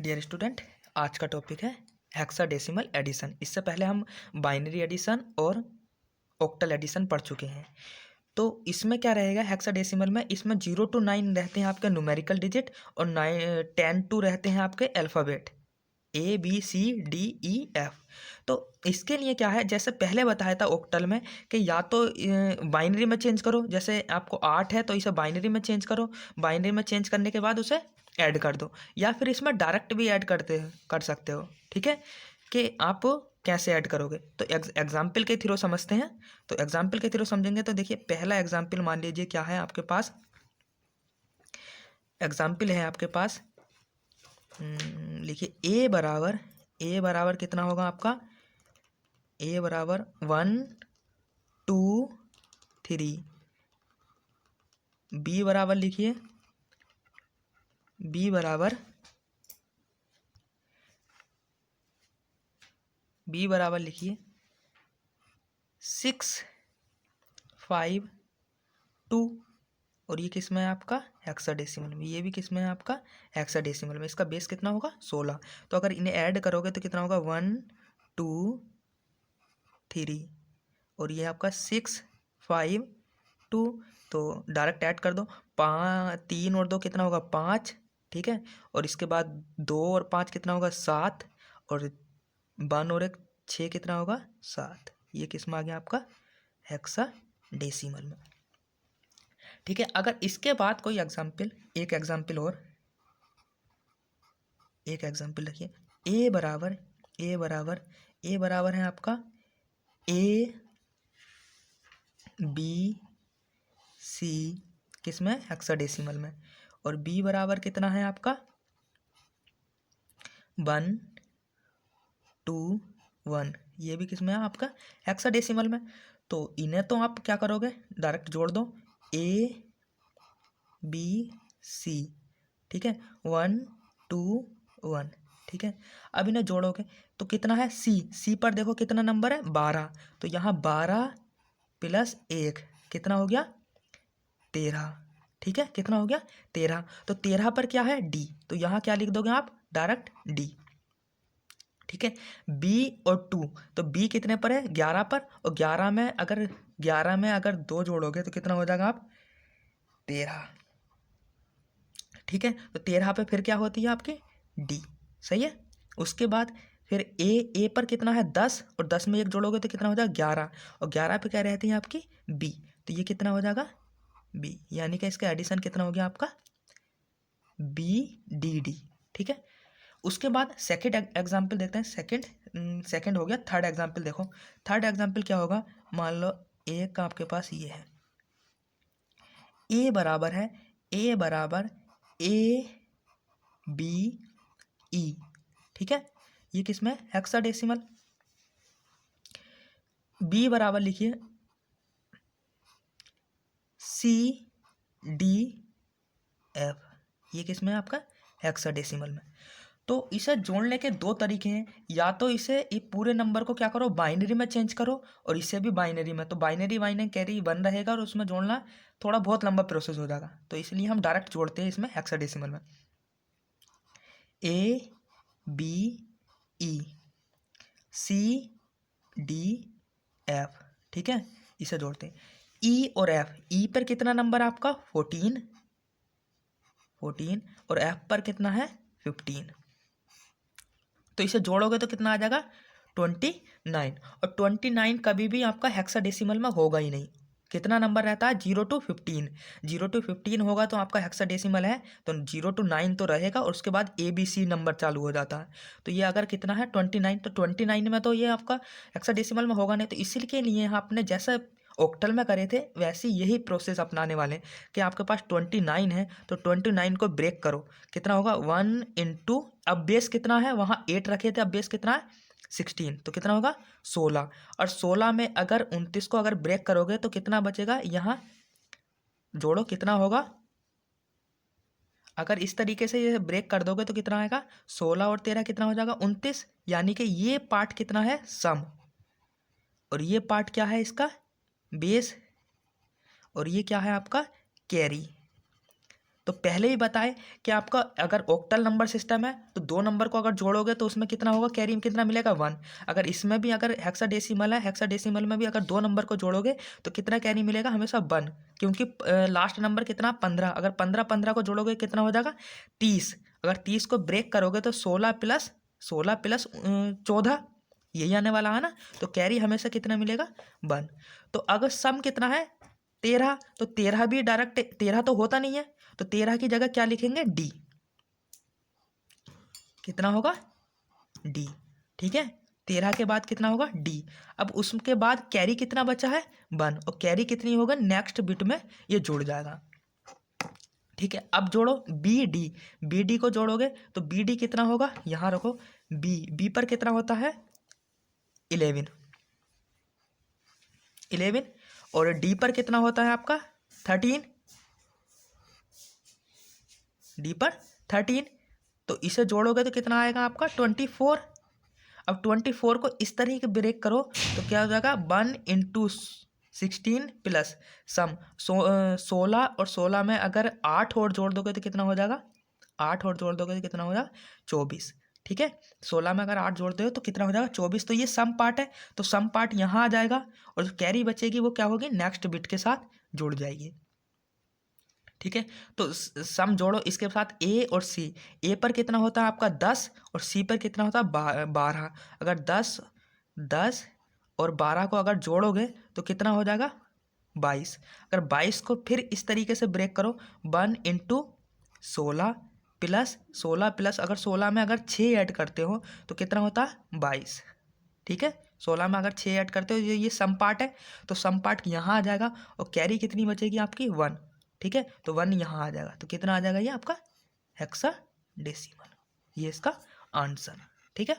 Dear student, आज का topic है हेक्साडेसिमल एडिशन। इससे पहले हम बाइनरी एडिशन और ऑक्टल एडिशन पढ़ चुके हैं। तो इसमें क्या रहेगा हेक्साडेसिमल में, इसमें 0 to 9 रहते हैं आपके न्यूमेरिकल डिजिट और 10 to रहते हैं आपके अल्फ़ाबेट ABCDEF। तो इसके लिए क्या है, जैसे पहले बताया था ऑक्टल में कि या तो बाइनरी में चेंज करो, जैसे आपको 8 है तो इसे बाइनरी में चेंज करो, बाइनरी में चेंज करने के बाद उसे ऐड कर दो, या फिर इसमें डायरेक्ट भी ऐड कर सकते हो। ठीक है, कि आप कैसे ऐड करोगे। तो एग्जाम्पल के थ्रू समझते हैं। तो एग्जाम्पल के थ्रू समझेंगे तो देखिए, पहला एग्जाम्पल मान लीजिए क्या है आपके पास। एग्जाम्पल है आपके पास, लिखिए ए बराबर कितना होगा आपका, ए बराबर 1 2 3। बी बराबर लिखिए, बी बराबर 6 5 2। और ये किस में है आपका हेक्साडेसिमल में, ये भी किस में है आपका हेक्साडेसिमल में। इसका बेस कितना होगा 16। तो अगर इन्हें ऐड करोगे तो कितना होगा 1 2 3, और ये आपका 6 5 2। तो डायरेक्ट ऐड कर दो, 3 और 2 कितना होगा 5। ठीक है, और इसके बाद 2 और 5 कितना होगा 7, और 1 और 1 6 कितना होगा 7। ये किस में आ गया आपका हेक्साडेसिमल में। ठीक है, अगर इसके बाद कोई एग्जाम्पल, एक एग्जाम्पल रखिए। ए बराबर है आपका ABC किस में हेक्साडेसिमल में, और बी बराबर कितना है आपका 1 2 1। ये भी किस में है आपका हेक्साडेसिमल में। तो इन्हें तो आप क्या करोगे, डायरेक्ट जोड़ दो ABC। ठीक है, 1 2 1। ठीक है, अब इन्हें जोड़ोगे तो कितना है सी पर देखो कितना नंबर है 12। तो यहाँ 12 प्लस 1 कितना हो गया 13। ठीक है, कितना हो गया 13। तो 13 पर क्या है डी, तो यहाँ क्या लिख दोगे आप डायरेक्ट डी। ठीक है, बी और 2, तो बी कितने पर है 11 पर, और 11 में अगर 2 जोड़ोगे तो कितना हो जाएगा आप 13। ठीक है, तो 13 पे फिर क्या होती है आपकी डी। सही है, उसके बाद फिर ए पर कितना है 10, और 10 में 1 जोड़ोगे तो कितना हो जाएगा 11, और 11 पे क्या रहती है आपकी बी। तो ये कितना हो जाएगा बी, यानी कि इसका एडिशन कितना हो गया आपका BDD। ठीक है, उसके बाद सेकंड एग्जाम्पल देखते हैं। सेकंड हो गया। थर्ड एग्जाम्पल देखो, थर्ड एग्जाम्पल क्या होगा, मान लो एक का आपके पास ये है, ए बराबर ABE। ठीक है, ये किसमें हेक्साडेसिमल। बी बराबर लिखिए CDF, ये किसमें है आपका हेक्साडेसिमल में। तो इसे जोड़ने के दो तरीके हैं, या तो इसे पूरे नंबर को क्या करो बाइनरी में चेंज करो, और इसे भी बाइनरी में। तो बाइनरी कैरी 1 रहेगा, और उसमें जोड़ना थोड़ा बहुत लंबा प्रोसेस हो जाएगा, तो इसलिए हम डायरेक्ट जोड़ते हैं इसमें हेक्साडेसिमल में। ABE CDF। ठीक है, इसे जोड़ते हैं। ई और एफ, ई पर कितना नंबर आपका 14, और एफ पर कितना है 15। तो इसे जोड़ोगे तो कितना आ जाएगा 29, और 29 कभी भी आपका हेक्साडेसिमल में होगा ही नहीं। कितना नंबर रहता है 0 to 15, 0 to 15 होगा तो आपका हेक्साडेसिमल है, तो 0 to 9 तो रहेगा, और उसके बाद ABC नंबर चालू हो जाता है। तो ये अगर कितना है 29, तो 29 में तो ये आपका हेक्साडेसिमल में होगा नहीं। तो इसीलिए लिए आपने जैसा ऑक्टल में करे थे वैसे यही प्रोसेस अपनाने वाले हैं कि आपके पास 29 है, तो 29 को ब्रेक करो, कितना होगा 1 इंटू, अब बेस कितना है वहाँ 8 रखे थे, अब बेस कितना है 16, तो कितना होगा 16। और 16 में अगर 29 को अगर ब्रेक करोगे तो कितना बचेगा, यहाँ जोड़ो कितना होगा, अगर इस तरीके से ये ब्रेक कर दोगे तो कितना आएगा 16 और 13 कितना हो जाएगा 29। यानी कि ये पार्ट कितना है सम, और ये पार्ट क्या है इसका बेस, और ये क्या है आपका कैरी। तो पहले ही बताए कि आपका अगर ऑक्टल नंबर सिस्टम है तो 2 नंबर को अगर जोड़ोगे तो उसमें कितना होगा, कैरी में कितना मिलेगा 1। अगर इसमें भी अगर हेक्साडेसिमल है, हेक्साडेसिमल में भी अगर 2 नंबर को जोड़ोगे तो कितना कैरी मिलेगा, हमेशा 1, क्योंकि लास्ट नंबर कितना 15। अगर 15 को जोड़ोगे कितना हो जाएगा 30। अगर 30 को ब्रेक करोगे तो 16 प्लस 14 यही आने वाला है ना। तो कैरी हमेशा कितना मिलेगा 1। तो अगर सम कितना है 13, तो 13 भी डायरेक्ट 13 तो होता नहीं है, तो 13 की जगह क्या लिखेंगे डी, कितना होगा डी। ठीक है, 13 के बाद कितना होगा डी। अब उसके बाद कैरी कितना बचा है 1, और कैरी कितनी होगा नेक्स्ट बिट में ये जुड़ जाएगा। ठीक है, अब जोड़ो बी डी को जोड़ोगे तो बी डी कितना होगा, यहां रखो बी पर कितना होता है 11, और डी पर कितना होता है आपका 13, डी पर 13। तो इसे जोड़ोगे तो कितना आएगा आपका 24। अब 24 को इस तरीके ब्रेक करो तो क्या हो जाएगा 1 इंटू 16 प्लस सम 16, और 16 में अगर 8 और जोड़ दोगे तो कितना हो जाएगा, 8 और जोड़ दोगे तो कितना हो जाएगा 24। ठीक है, 16 में अगर 8 जोड़ते हो तो कितना हो जाएगा 24। तो ये सम पार्ट है, तो सम पार्ट यहाँ आ जाएगा, और जो कैरी बचेगी वो क्या होगी नेक्स्ट बिट के साथ जुड़ जाएगी। ठीक है, तो सम जोड़ो इसके साथ ए और सी। ए पर कितना होता है आपका 10, और सी पर कितना होता है 12। अगर 10 और 12 को अगर जोड़ोगे तो कितना हो जाएगा 22। अगर 22 को फिर इस तरीके से ब्रेक करो 1 इंटू 16 प्लस अगर 16 में अगर 6 ऐड करते हो तो कितना होता है 22। ठीक है, 16 में अगर 6 ऐड करते हो ये सम पार्ट है, तो सम पार्ट यहाँ आ जाएगा, और कैरी कितनी बचेगी आपकी 1। ठीक है, तो 1 यहाँ आ जाएगा, तो कितना आ जाएगा ये आपका हेक्साडेसिमल, ये इसका आंसर। ठीक है।